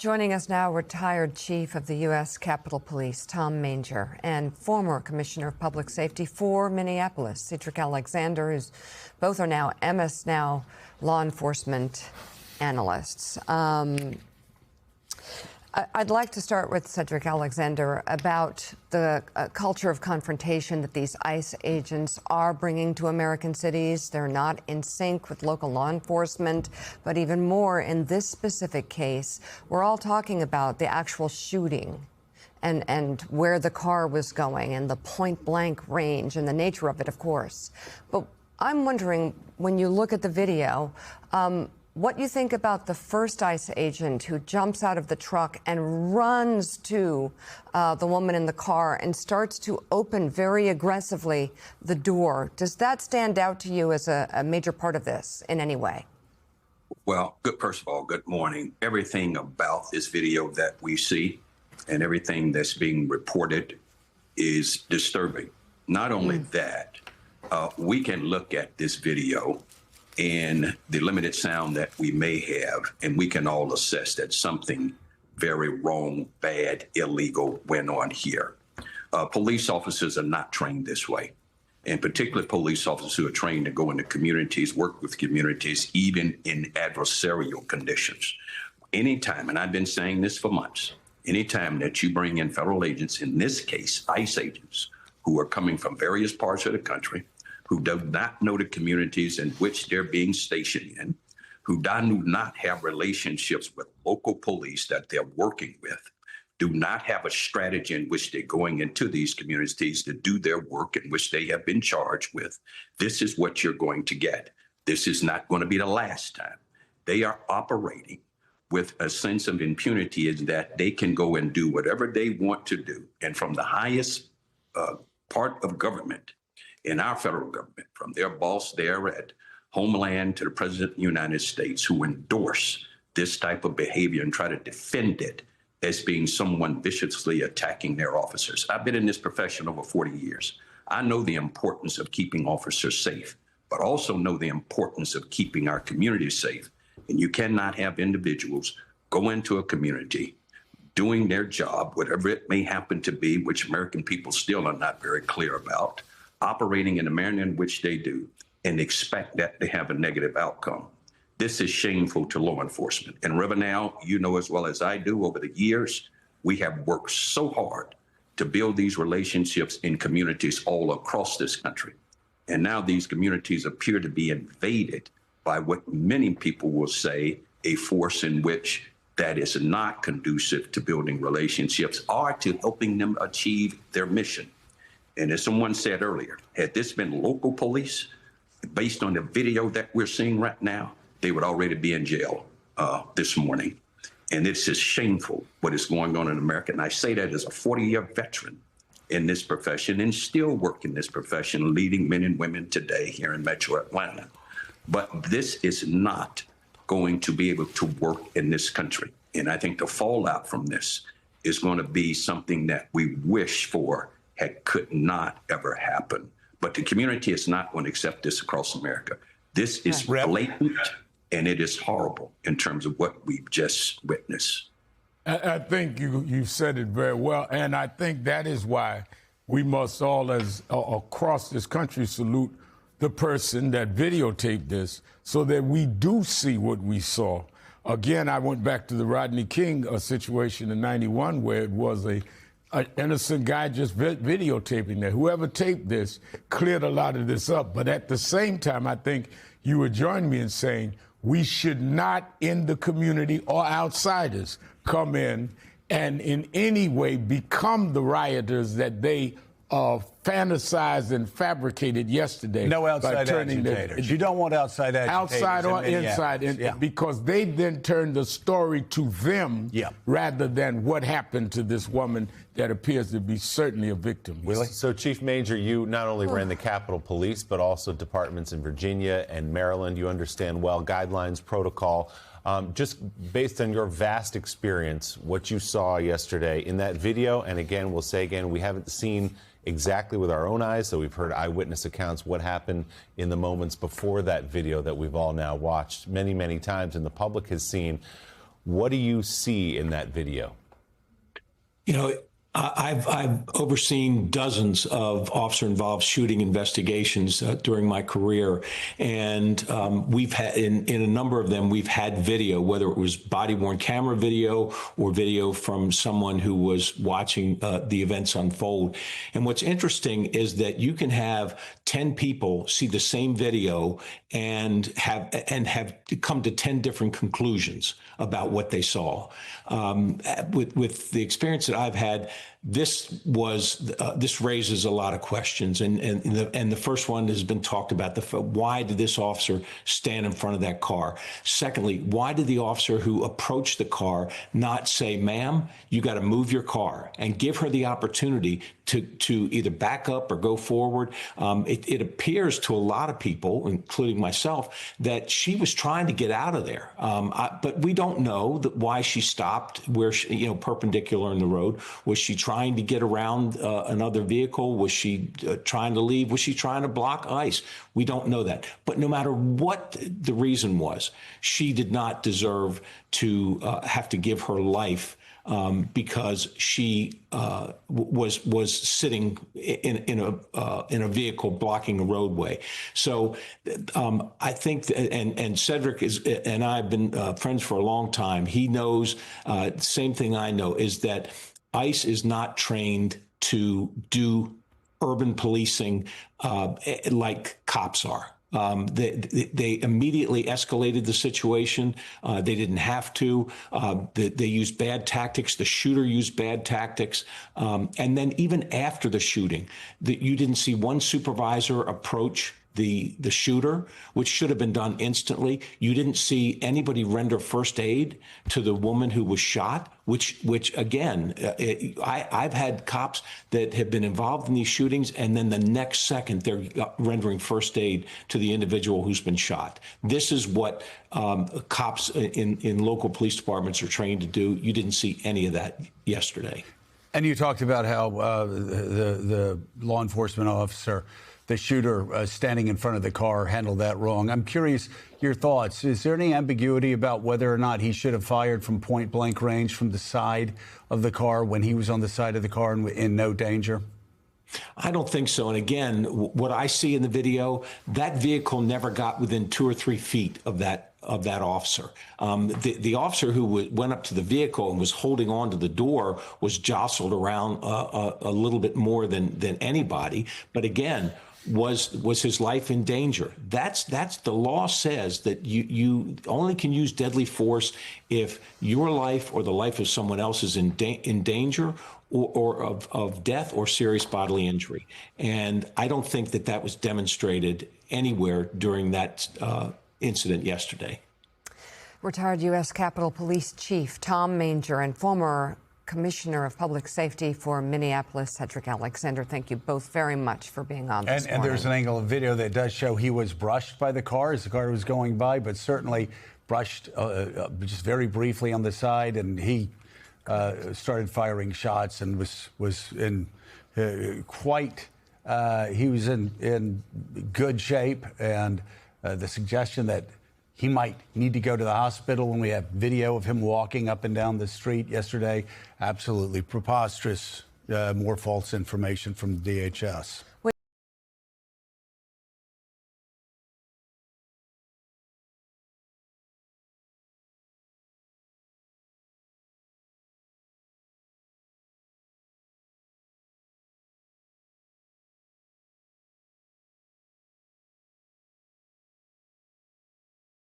Joining us now, retired Chief of the U.S. Capitol Police, Tom Manger, and former Commissioner of Public Safety for Minneapolis, Cedric Alexander, who's both are now MS Now law enforcement analysts. I'd like to start with Cedric Alexander about the culture of confrontation that these ICE agents are bringing to American cities. They're not in sync with local law enforcement, but even more in this specific case, we're all talking about the actual shooting and where the car was going and the point-blank range and the nature of it, of course. But I'm wondering, when you look at the video, what you think about the first ICE agent who jumps out of the truck and runs to the woman in the car and starts to open very aggressively the door. Does that stand out to you as a major part of this in any way? Well, first of all, good morning. Everything about this video that we see and everything that's being reported is disturbing. Not only that, we can look at this video and the limited sound that we may have, and we can all assess that something very wrong, bad, illegal went on here. Police officers are not trained this way, and particularly police officers who are trained to go into communities, work with communities, even in adversarial conditions. Anytime, and I've been saying this for months, anytime that you bring in federal agents, in this case, ICE agents, who are coming from various parts of the country, who do not know the communities in which they're being stationed in, who do not have relationships with local police that they're working with, do not have a strategy in which they're going into these communities to do their work in which they have been charged with. This is what you're going to get. This is not going to be the last time. They are operating with a sense of impunity, is that they can go and do whatever they want to do. And from the highest part of government, in our federal government, from their boss there at Homeland to the President of the United States, who endorse this type of behavior and try to defend it as being someone viciously attacking their officers. I've been in this profession over 40 years. I know the importance of keeping officers safe, but also know the importance of keeping our communities safe. And you cannot have individuals go into a community doing their job, whatever it may happen to be, which American people still are not very clear about, operating in the manner in which they do, and expect that to have a negative outcome. This is shameful to law enforcement. And Rivernow, you know as well as I do, over the years, we have worked so hard to build these relationships in communities all across this country. And now these communities appear to be invaded by what many people will say a force in which that is not conducive to building relationships or to helping them achieve their mission. And as someone said earlier, had this been local police, based on the video that we're seeing right now, they would already be in jail this morning. And it's just shameful what is going on in America. And I say that as a 40-year veteran in this profession and still work in this profession, leading men and women today here in Metro Atlanta. But this is not going to be able to work in this country. And I think the fallout from this is going to be something that we wish for could not ever happen. But the community is not going to accept this across America. This is blatant, and it is horrible in terms of what we've just witnessed. I think you said it very well, and I think that is why we must all, as across this country, salute the person that videotaped this, so that we do see what we saw. Again, I went back to the Rodney King situation in '91, where it was an innocent guy just videotaping that. Whoever taped this cleared a lot of this up. But at the same time, I think you would join me in saying we should not, in the community or outsiders, come in and in any way become the rioters that they fantasized and fabricated yesterday. No outside agitators. You don't want outside agitators. Outside or inside, because they then turn the story to them rather than what happened to this woman that appears to be certainly a victim. Willie? So, Chief Manger, you not only ran the Capitol Police, but also departments in Virginia and Maryland. You understand well guidelines, protocol. Just based on your vast experience, what you saw yesterday in that video, and again, we'll say again, we haven't seen exactly with our own eyes, so we've heard eyewitness accounts what happened in the moments before that video that we've all now watched many, many times and the public has seen. What do you see in that video? You know, I've overseen dozens of officer-involved shooting investigations during my career, and we've had in a number of them we've had video, whether it was body-worn camera video or video from someone who was watching the events unfold. And what's interesting is that you can have 10 people see the same video and have come to 10 different conclusions about what they saw. With the experience that I've had, this raises a lot of questions, and the first one has been talked about: why did this officer stand in front of that car? Secondly, why did the officer who approached the car not say, "Ma'am, you got to move your car," and give her the opportunity to either back up or go forward? It appears to a lot of people, including myself, that she was trying to get out of there. But we don't know why she stopped where perpendicular in the road. Was she trying to get around another vehicle? Was she trying to leave? Was she trying to block ice? We don't know that. But no matter what the reason was, she did not deserve to have to give her life because she was sitting in a vehicle blocking a roadway. So I think, and Cedric and I have been friends for a long time. He knows the same thing I know, is that ICE is not trained to do urban policing like cops are. They immediately escalated the situation. They didn't have to. They used bad tactics. The shooter used bad tactics. And then even after the shooting, you didn't see one supervisor approach the shooter, which should have been done instantly. You didn't see anybody render first aid to the woman who was shot, which again, I've had cops that have been involved in these shootings, and then the next second they're rendering first aid to the individual who's been shot. This is what cops in local police departments are trained to do. You didn't see any of that yesterday. And you talked about how the law enforcement officer, the shooter standing in front of the car, handled that wrong. I'm curious your thoughts. Is there any ambiguity about whether or not he should have fired from point blank range from the side of the car when he was on the side of the car and in no danger? I don't think so. And again, what I see in the video, that vehicle never got within 2 or 3 feet of that officer. The officer who went up to the vehicle and was holding on to the door was jostled around a little bit more than anybody. But again, was his life in danger? That's the law says that you only can use deadly force if your life or the life of someone else is in danger or of death or serious bodily injury. And I don't think that was demonstrated anywhere during that incident yesterday. Retired U.S. Capitol Police Chief Tom Manger and former Commissioner of Public Safety for Minneapolis, Cedric Alexander, thank you both very much for being on this morning. And there's an angle of video that does show he was brushed by the car as the car was going by, but certainly brushed just very briefly on the side, and he started firing shots and was in he was in good shape, and the suggestion that he might need to go to the hospital when we have video of him walking up and down the street yesterday, absolutely preposterous. More false information from the DHS.